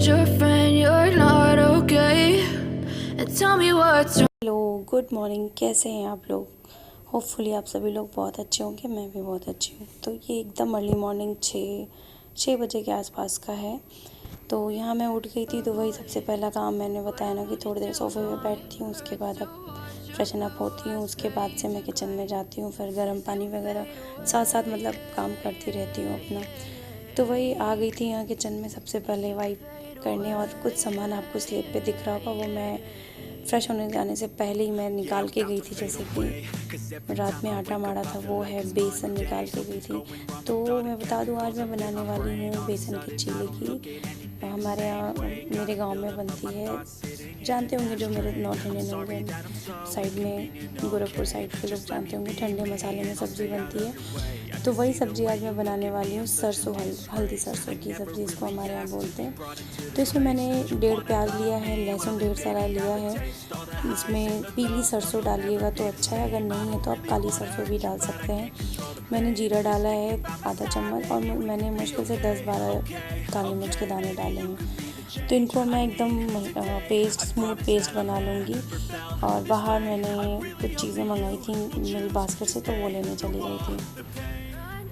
told your friend you're not okay and tell me what's wrong. Hello, good morning. कैसे हैं आप लोग? Hopefully आप सभी लोग बहुत अच्छे होंगे। मैं भी बहुत अच्छी हूँ। तो ये एकदम अर्ली मॉर्निंग 6 बजे के आसपास का है। तो यहाँ मैं उठ गई थी, तो वही सबसे पहला काम मैंने बताया ना कि थोड़ी देर सोफे पे बैठती हूँ, उसके बाद अब फ्रेशन अप होती हूँ, उसके बाद से मैं किचन में जाती हूँ, फिर गर्म पानी वगैरह साथ साथ मतलब काम करती रहती हूँ अपना। तो वही आ गई थी यहाँ किचन में सबसे पहले वाइप करने, और कुछ सामान आपको स्लेब पे दिख रहा होगा, वो मैं फ़्रेश होने जाने से पहले ही मैं निकाल के गई थी। जैसे कि रात में आटा माड़ा था, वो है, बेसन निकाल के गई थी। तो मैं बता दूँ, आज मैं बनाने वाली हूँ बेसन की चीले की। हमारे यहाँ मेरे गांव में बनती है, जानते होंगे जो मेरे नॉर्थ इंडियन होंगे साइड में, गोरखपुर साइड के लोग जानते होंगे, ठंडे मसाले में सब्ज़ी बनती है। तो वही सब्ज़ी आज मैं बनाने वाली हूँ, सरसों हल्दी सरसों की सब्ज़ी इसको हमारे यहाँ बोलते हैं। तो इसमें मैंने 1.5 प्याज लिया है, लहसुन 1.5 सारा लिया है। इसमें पीली सरसों डालिएगा तो अच्छा है, अगर नहीं है तो आप काली सरसों भी डाल सकते हैं। मैंने जीरा डाला है आधा चम्मच, और मैंने मुश्किल से 10-12 काली मिर्च के दाने डाले हैं। तो इनको मैं एकदम स्मूथ पेस्ट बना लूँगी। और बाहर मैंने कुछ चीज़ें मंगाई थी मिल बास्केट से, तो वो लेने चली गई थी।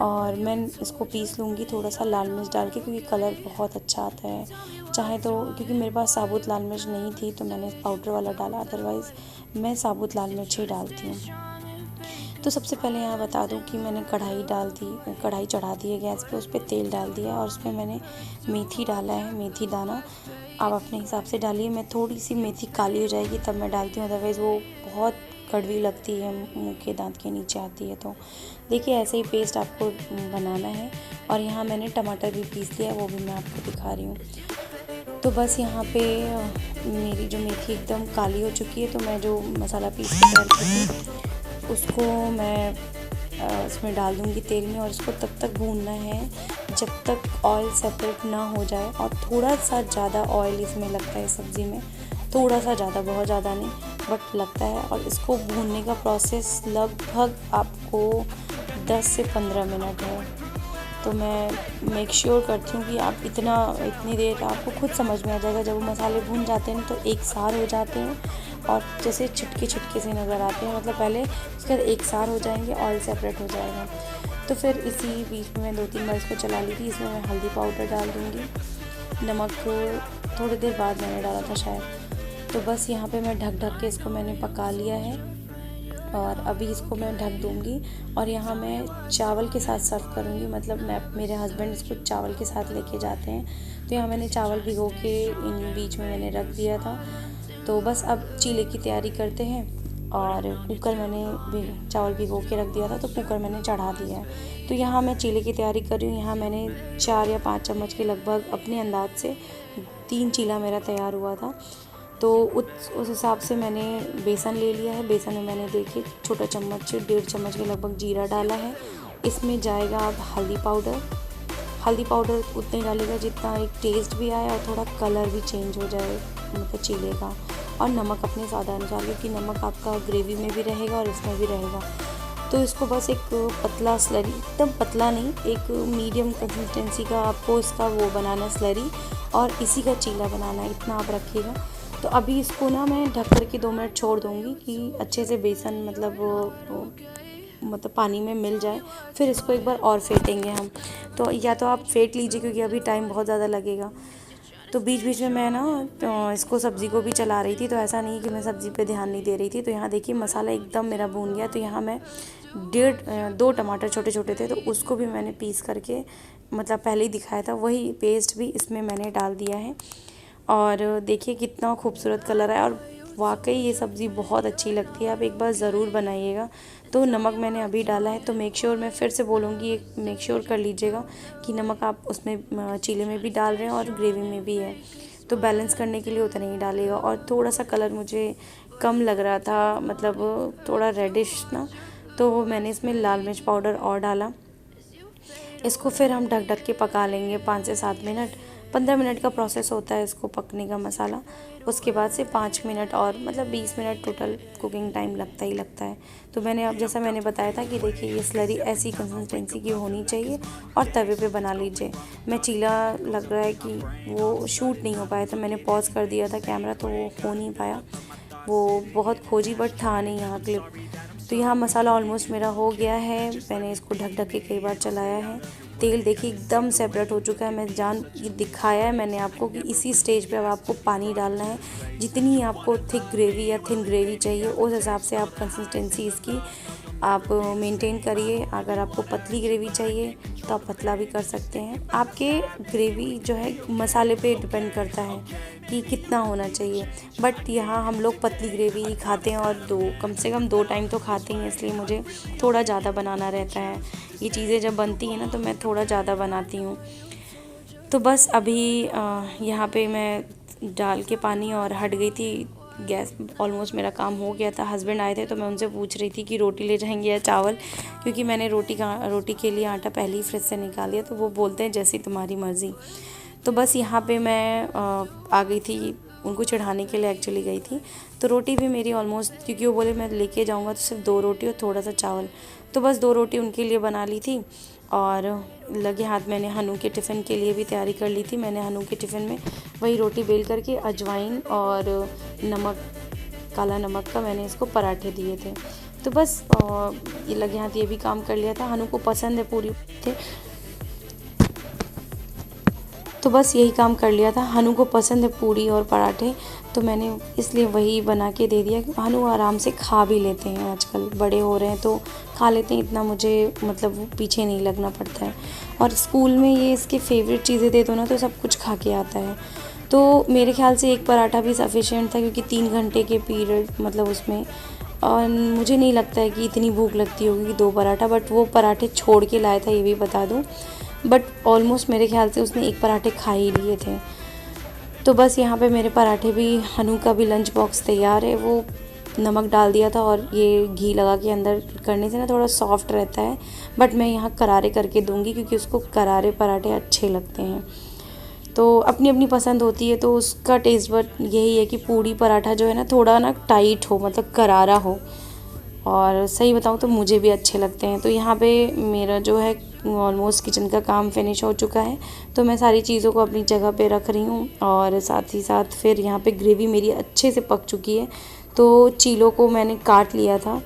और मैं इसको पीस लूँगी थोड़ा सा लाल मिर्च डाल के, क्योंकि कलर बहुत अच्छा आता है। चाहे तो, क्योंकि मेरे पास साबुत लाल मिर्च नहीं थी तो मैंने पाउडर वाला डाला, अदरवाइज़ मैं साबुत लाल मिर्च ही डालती हूँ। तो सबसे पहले यहाँ बता दूँ कि मैंने कढ़ाई चढ़ा दी है गैस पे, उस पर तेल डाल दिया और उसमें मैंने मेथी डाला है, मेथी दाना। आप अपने हिसाब से डालिए। मैं थोड़ी सी मेथी काली हो जाएगी तब मैं डालती हूँ, अदरवाइज़ वो बहुत कड़वी लगती है, मुँह के दांत के नीचे आती है। तो देखिए, ऐसे ही पेस्ट आपको बनाना है। और यहाँ मैंने टमाटर भी पीस लिया, वो भी मैं आपको दिखा रही हूँ। तो बस यहाँ पे मेरी जो मेथी एकदम काली हो चुकी है, तो मैं जो मसाला पीस के तैयार की थी उसको मैं इसमें डाल दूँगी तेल में, और इसको तब तक भूनना है जब तक ऑयल सेपरेट ना हो जाए। और थोड़ा सा ज़्यादा ऑयल इसमें लगता है सब्ज़ी में, थोड़ा सा ज़्यादा, बहुत ज़्यादा नहीं, बट लगता है। और इसको भूनने का प्रोसेस लगभग आपको 10 से 15 मिनट है। तो मैं मेक श्योर करती हूँ कि आप इतनी देर आपको खुद समझ में आ जाएगा। जब वो मसाले भून जाते हैं तो एक सार हो जाते हैं, और जैसे छिटके से नज़र आते हैं, मतलब पहले उसके बाद एक सार हो जाएंगे, ऑयल सेपरेट हो जाएगा। तो फिर इसी बीच में मैं 2-3 बार इसको चला ली थी। इसमें मैं हल्दी पाउडर डाल दूँगी, नमक थोड़ी देर बाद मैंने डाला था शायद। तो बस यहाँ पे मैं ढक के इसको मैंने पका लिया है, और अभी इसको मैं ढक दूँगी। और यहाँ मैं चावल के साथ सर्व करूँगी, मतलब मेरे हस्बैंड इसको चावल के साथ लेके जाते हैं। तो यहाँ मैंने चावल भिगो के इन बीच में मैंने रख दिया था। तो बस अब चीले की तैयारी करते हैं। और कुकर मैंने चावल भिगो के रख दिया था, तो कुकर मैंने चढ़ा दिया है। तो यहाँ मैं चीले की तैयारी कर रही हूँ। यहाँ मैंने 4 या 5 चम्मच के लगभग अपने अंदाज से 3 चीला मेरा तैयार हुआ था। तो उस हिसाब से मैंने बेसन ले लिया है। बेसन में मैंने देखिए छोटा चम्मच 1.5 चम्मच के लगभग जीरा डाला है। इसमें जाएगा अब हल्दी पाउडर उतने डालेगा जितना एक टेस्ट भी आए और थोड़ा कलर भी चेंज हो जाए, मतलब चीले का। और नमक अपने स्वाद अनुसार, क्योंकि नमक आपका ग्रेवी में भी रहेगा और इसमें भी रहेगा। तो इसको बस एक पतला स्लरी, एकदम पतला नहीं, एक मीडियम कंसिस्टेंसी का आपको इसका वो बनाना स्लरी, और इसी का चीला बनाना है, इतना आप रखिएगा। तो अभी इसको ना मैं ढक कर के 2 मिनट छोड़ दूँगी कि अच्छे से बेसन मतलब पानी में मिल जाए। फिर इसको एक बार और फेंटेंगे हम। तो या तो आप फेंट लीजिए, क्योंकि अभी टाइम बहुत ज़्यादा लगेगा। तो बीच में मैं ना इसको सब्ज़ी को भी चला रही थी, तो ऐसा नहीं कि मैं सब्ज़ी पे ध्यान नहीं दे रही थी। तो यहाँ देखिए मसाला एकदम मेरा भून गया। तो यहाँ मैं 2 टमाटर छोटे थे, तो उसको भी मैंने पीस करके, मतलब पहले ही दिखाया था, वही पेस्ट भी इसमें मैंने डाल दिया है। और देखिए कितना खूबसूरत कलर है, और वाकई ये सब्ज़ी बहुत अच्छी लगती है। आप एक बार ज़रूर बनाइएगा। तो नमक मैंने अभी डाला है, तो मेक श्योर, मैं फिर से बोलूँगी, मेक श्योर कर लीजिएगा कि नमक आप उसमें चीले में भी डाल रहे हैं और ग्रेवी में भी है। तो बैलेंस करने के लिए उतना ही डालिएगा। और थोड़ा सा कलर मुझे कम लग रहा था, मतलब थोड़ा रेडिश ना, तो मैंने इसमें लाल मिर्च पाउडर और डाला। इसको फिर हम ढक के पका लेंगे 5 से 7 मिनट। 15 मिनट का प्रोसेस होता है इसको पकने का मसाला। उसके बाद से 5 मिनट और मतलब 20 मिनट टोटल कुकिंग टाइम लगता ही लगता है। तो मैंने अब जैसा मैंने बताया था कि देखिए ये स्लरी ऐसी कंसिस्टेंसी की होनी चाहिए और तवे पे बना लीजिए। मैं चीला लग रहा है कि वो शूट नहीं हो पाया, तो मैंने पॉज कर दिया था कैमरा, तो वो हो नहीं पाया। वो बहुत खोजी बट था नहीं यहाँ क्लिप। तो यहाँ मसाला ऑलमोस्ट मेरा हो गया है। मैंने इसको ढक ढक के कई बार चलाया है। तेल देखिए एकदम सेपरेट हो चुका है। मैं ये दिखाया है मैंने आपको कि इसी स्टेज पे अब आपको पानी डालना है। जितनी आपको थिक ग्रेवी या थिन ग्रेवी चाहिए उस हिसाब से आप कंसिस्टेंसी इसकी आप मेंटेन करिए। अगर आपको पतली ग्रेवी चाहिए तो आप पतला भी कर सकते हैं। आपके ग्रेवी जो है मसाले पे डिपेंड करता है कि कितना होना चाहिए। बट यहाँ हम लोग पतली ग्रेवी ही खाते हैं और कम से कम 2 टाइम तो खाते हैं, इसलिए मुझे थोड़ा ज़्यादा बनाना रहता है। ये चीज़ें जब बनती हैं ना तो मैं थोड़ा ज़्यादा बनाती हूँ। तो बस अभी यहाँ पे मैं डाल के पानी और हट गई थी गैस। ऑलमोस्ट मेरा काम हो गया था। हस्बैंड आए थे तो मैं उनसे पूछ रही थी कि रोटी ले जाएंगे या चावल, क्योंकि मैंने रोटी के लिए आटा पहले ही फ्रिज से निकाल लिया। तो वो बोलते हैं जैसी तुम्हारी मर्ज़ी। तो बस यहाँ पे मैं आ गई थी, उनको चढ़ाने के लिए एक्चुअली गई थी। तो रोटी भी मेरी ऑलमोस्ट, क्योंकि वो बोले मैं लेके जाऊँगा तो सिर्फ 2 रोटी और थोड़ा सा चावल। तो बस 2 रोटी उनके लिए बना ली थी और लगे हाथ मैंने हनु के टिफ़िन के लिए भी तैयारी कर ली थी। मैंने हनु के टिफ़िन में वही रोटी बेल करके अजवाइन और नमक, काला नमक का मैंने इसको पराठे दिए थे। तो बस ये लगे हाथ ये भी काम कर लिया था। हनु को पसंद है पूरी थे, तो बस यही काम कर लिया था। हनु को पसंद है पूरी और पराठे, तो मैंने इसलिए वही बना के दे दिया। हनु आराम से खा भी लेते हैं, आजकल बड़े हो रहे हैं तो खा लेते हैं, इतना मुझे मतलब पीछे नहीं लगना पड़ता है। और स्कूल में ये इसके फेवरेट चीज़ें दे दो ना तो सब कुछ खा के आता है। तो मेरे ख्याल से 1 पराठा भी सफिशिएंट था, क्योंकि 3 घंटे के पीरियड मतलब उसमें, और मुझे नहीं लगता है कि इतनी भूख लगती होगी कि 2 पराठा। बट वो पराठे छोड़ के लाया था ये भी बता दूँ, बट ऑलमोस्ट मेरे ख्याल से उसने 1 पराठे खा ही लिए थे। तो बस यहाँ पे मेरे पराठे भी, हनु का भी लंच बॉक्स तैयार है। वो नमक डाल दिया था और ये घी लगा के अंदर करने से ना थोड़ा सॉफ्ट रहता है। बट मैं यहाँ करारे करके दूंगी क्योंकि उसको करारे पराठे अच्छे लगते हैं। तो अपनी अपनी पसंद होती है, तो उसका टेस्ट बट यही है कि पूड़ी पराठा जो है ना थोड़ा ना टाइट हो, मतलब करारा हो। और सही बताऊँ तो मुझे भी अच्छे लगते हैं। तो यहाँ पे मेरा जो है ऑलमोस्ट किचन का काम फिनिश हो चुका है। तो मैं सारी चीज़ों को अपनी जगह पे रख रही हूँ और साथ ही साथ फिर यहाँ पे ग्रेवी मेरी अच्छे से पक चुकी है। तो चीलों को मैंने काट लिया था,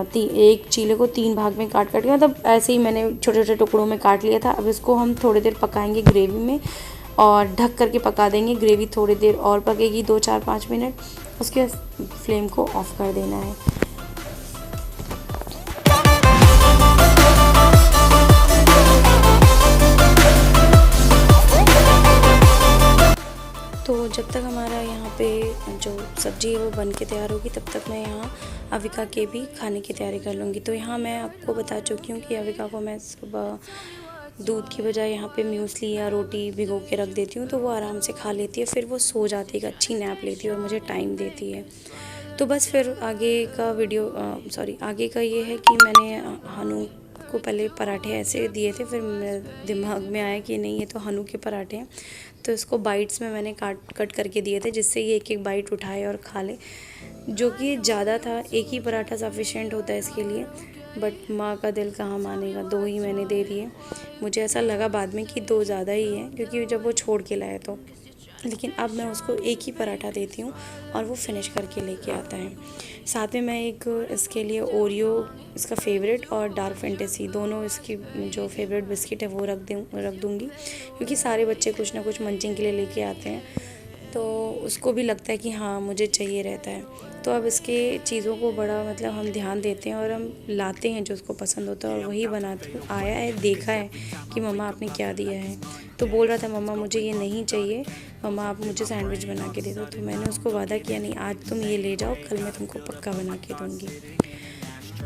एक चीले को 3 भाग में काट के, मतलब ऐसे ही मैंने छोटे छोटे टुकड़ों में काट लिया था। अब इसको हम थोड़ी देर पकाएंगे ग्रेवी में और ढक करके पका देंगे। ग्रेवी थोड़ी देर और पकेगी, 2-4-5 मिनट। उसके बाद फ्लेम को ऑफ कर देना है। तो जब तक हमारा यहाँ पे जो सब्ज़ी है वो बन के तैयार होगी, तब तक मैं यहाँ अविका के भी खाने की तैयारी कर लूँगी। तो यहाँ मैं आपको बता चुकी हूँ कि अविका को मैं सुबह दूध की बजाय यहाँ पे म्यूसली या रोटी भिगो के रख देती हूँ, तो वो आराम से खा लेती है। फिर वो सो जाती है, एक अच्छी नैप लेती है और मुझे टाइम देती है। तो बस फिर आगे का ये है कि मैंने हनु को पहले पराठे ऐसे दिए थे, फिर मेरे दिमाग में आया कि नहीं ये तो हनु के पराठे हैं, तो इसको बाइट्स में मैंने कट करके दिए थे, जिससे ये एक बाइट उठाए और खा ले। जो कि ज़्यादा था, 1 ही पराठा सफिशिएंट होता है इसके लिए, बट माँ का दिल कहाँ मानेगा, 2 ही मैंने दे दिए। मुझे ऐसा लगा बाद में कि 2 ज़्यादा ही है, क्योंकि जब वो छोड़ के लाया तो, लेकिन अब मैं उसको 1 ही पराठा देती हूँ और वो फिनिश करके लेके आता है। साथ में मैं एक इसके लिए ओरियो, इसका फेवरेट, और डार्क फैंटेसी, दोनों इसकी जो फेवरेट बिस्किट है वो रख दूँगी, क्योंकि सारे बच्चे कुछ ना कुछ मंचिंग के लिए लेके आते हैं, तो उसको भी लगता है कि हाँ मुझे चाहिए रहता है। तो अब इसके चीज़ों को बड़ा मतलब हम ध्यान देते हैं और हम लाते हैं जो उसको पसंद होता है और वही बनाती हूँ। आया है, देखा है कि मम्मा आपने क्या दिया है, तो बोल रहा था मम्मा मुझे ये नहीं चाहिए, मम्मा आप मुझे सैंडविच बना के दे दो। तो मैंने उसको वादा किया, नहीं आज तुम ये ले जाओ, कल मैं तुमको पक्का बना के दूँगी।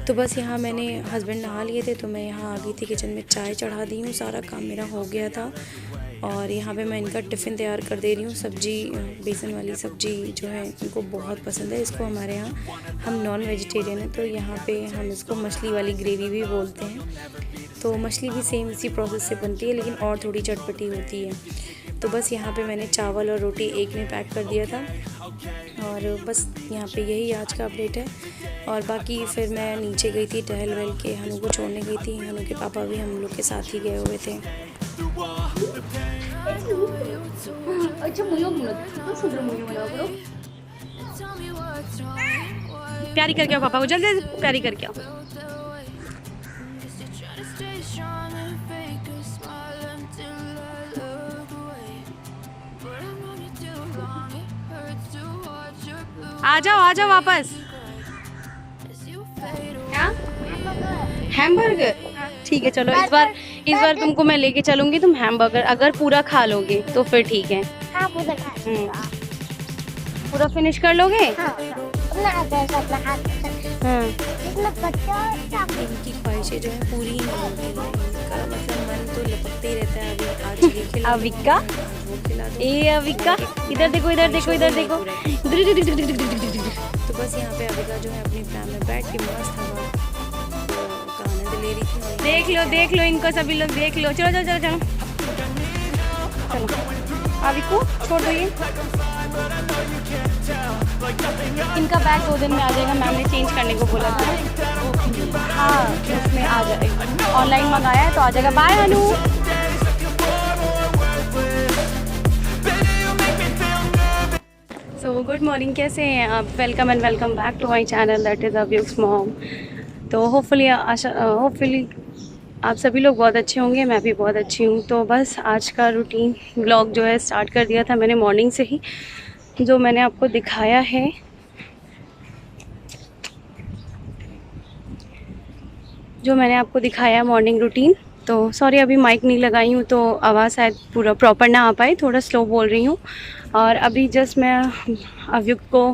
तो बस यहाँ मैंने, हस्बैंड नहा लिए थे तो मैं यहाँ आ गई थी किचन में, चाय चढ़ा दी हूँ, सारा काम मेरा हो गया था। और यहाँ पे मैं इनका टिफ़िन तैयार कर दे रही हूँ। सब्जी, बेसन वाली सब्जी जो है इनको बहुत पसंद है। इसको हमारे यहाँ, हम नॉन वेजिटेरियन हैं तो यहाँ पे हम इसको मछली वाली ग्रेवी भी बोलते हैं। तो मछली भी सेम इसी प्रोसेस से बनती है, लेकिन और थोड़ी चटपटी होती है। तो बस यहाँ पे मैंने चावल और रोटी एक में पैक कर दिया था, और बस यहाँ पे यही आज का अपडेट है। और बाकी फिर मैं नीचे गई थी टहल वहल के, हनु को छोड़ने गई थी। हनु के पापा भी हम लोग के साथ ही गए हुए थे। प्यारी करके आओ पापा को, जल्दी प्यारी करके आओ। आ जाओ वापस। क्या हैमबर्गर? ठीक है चलो, इस बार तुमको मैं लेके चलूंगी, तुम हैमबर्गर अगर पूरा खा लोगे तो फिर ठीक है। हाँ, पूरा फिनिश कर लोगे? इनकी ख्वाहिशें जो है पूरी नहीं होती, इनका मतलब मन तो लपकते ही रहता है। अभी आज ये खिला, अविका ए अविका, इधर देखो इधर देखो इधर देखो। तो बस यहाँ पे अविका जो है अपनी प्लान में बैठ के मस्त हवा का आनंद ले रही थी। देख लो इनको सभी लोग, देख लो। चलो चलो चलो चलो चलो, अविको छोड़ दो ये। इनका बैग 2 दिन में आ जाएगा, मैम ने चेंज करने को बोला था। हाँ उसमें आ जाएगा, ऑनलाइन मंगाया है तो आ जाएगा। बाय हनु। सो गुड मॉर्निंग, कैसे हैं आप? Welcome and welcome back to my channel, that is अव्युक्स मॉम। तो होपफुली आप सभी लोग बहुत अच्छे होंगे, मैं भी बहुत अच्छी हूँ। तो बस आज का रूटीन व्लॉग जो है स्टार्ट कर दिया था मैंने मॉर्निंग से ही, जो मैंने आपको दिखाया है। Morning routine. तो सॉरी अभी माइक नहीं लगाई हूँ तो आवाज़ शायद पूरा प्रॉपर ना आ पाए, थोड़ा स्लो बोल रही हूँ। और अभी जस्ट मैं अव्युक्त को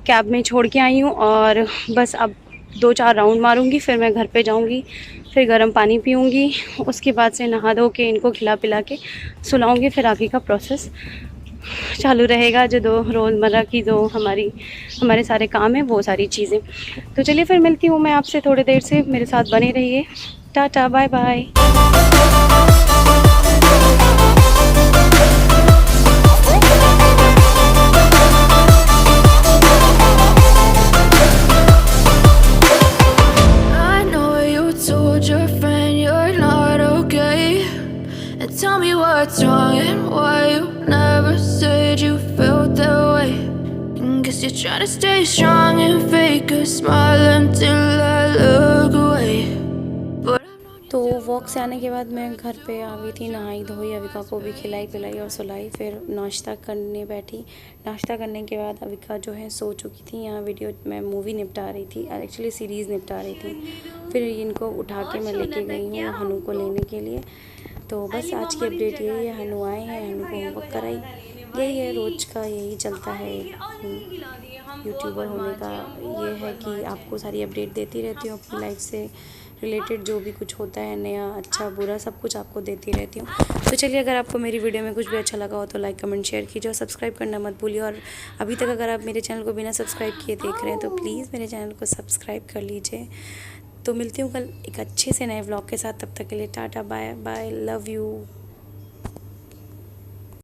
कैब में छोड़ के आई हूँ, और बस अब 2-4 राउंड मारूंगी, फिर मैं घर पे जाऊंगी, फिर गर्म पानी पीऊँगी, उसके बाद से नहा धो के इनको खिला पिला के सुलाऊँगी, फिर आगे का प्रोसेस चालू रहेगा। जो रोज़मर्रा की जो हमारे सारे काम हैं वो सारी चीज़ें। तो चलिए फिर मिलती हूँ मैं आपसे थोड़ी देर से, मेरे साथ बने रहिए। Tata bye bye. Tell me what's wrong and why you never said you felt that way. Guess you're trying to stay strong and fake a smile until I look away. तो वॉक से आने के बाद मैं घर पे आ गई थी, नहाई धोई, अविका को भी खिलाई पिलाई और सुलाई, फिर नाश्ता करने बैठी। नाश्ता करने के बाद अविका जो है सो चुकी थी। यहाँ मैं मूवी निपटा रही थी, एक्चुअली सीरीज़ निपटा रही थी। फिर इनको उठा के मैं लेके गई हूँ हनु को लेने के लिए। तो बस आज की अपडेट यही है, हनु आए हैं, हनु को होमवर्क कराई, यही है रोज़ का, यही चलता है यूट्यूबर होने का। ये है कि आपको सारी अपडेट देती रहती हूँ अपनी लाइफ से रिलेटेड, जो भी कुछ होता है नया अच्छा बुरा सब कुछ आपको देती रहती हूँ। तो चलिए, अगर आपको मेरी वीडियो में कुछ भी अच्छा लगा हो तो लाइक कमेंट शेयर कीजिए और सब्सक्राइब करना मत भूलिए। और अभी तक अगर आप मेरे चैनल को बिना सब्सक्राइब किए देख रहे हैं तो प्लीज़ मेरे चैनल को सब्सक्राइब कर लीजिए। तो मिलती हूँ कल एक अच्छे से नए व्लॉग के साथ, तब तक के लिए tata bye bye, love you.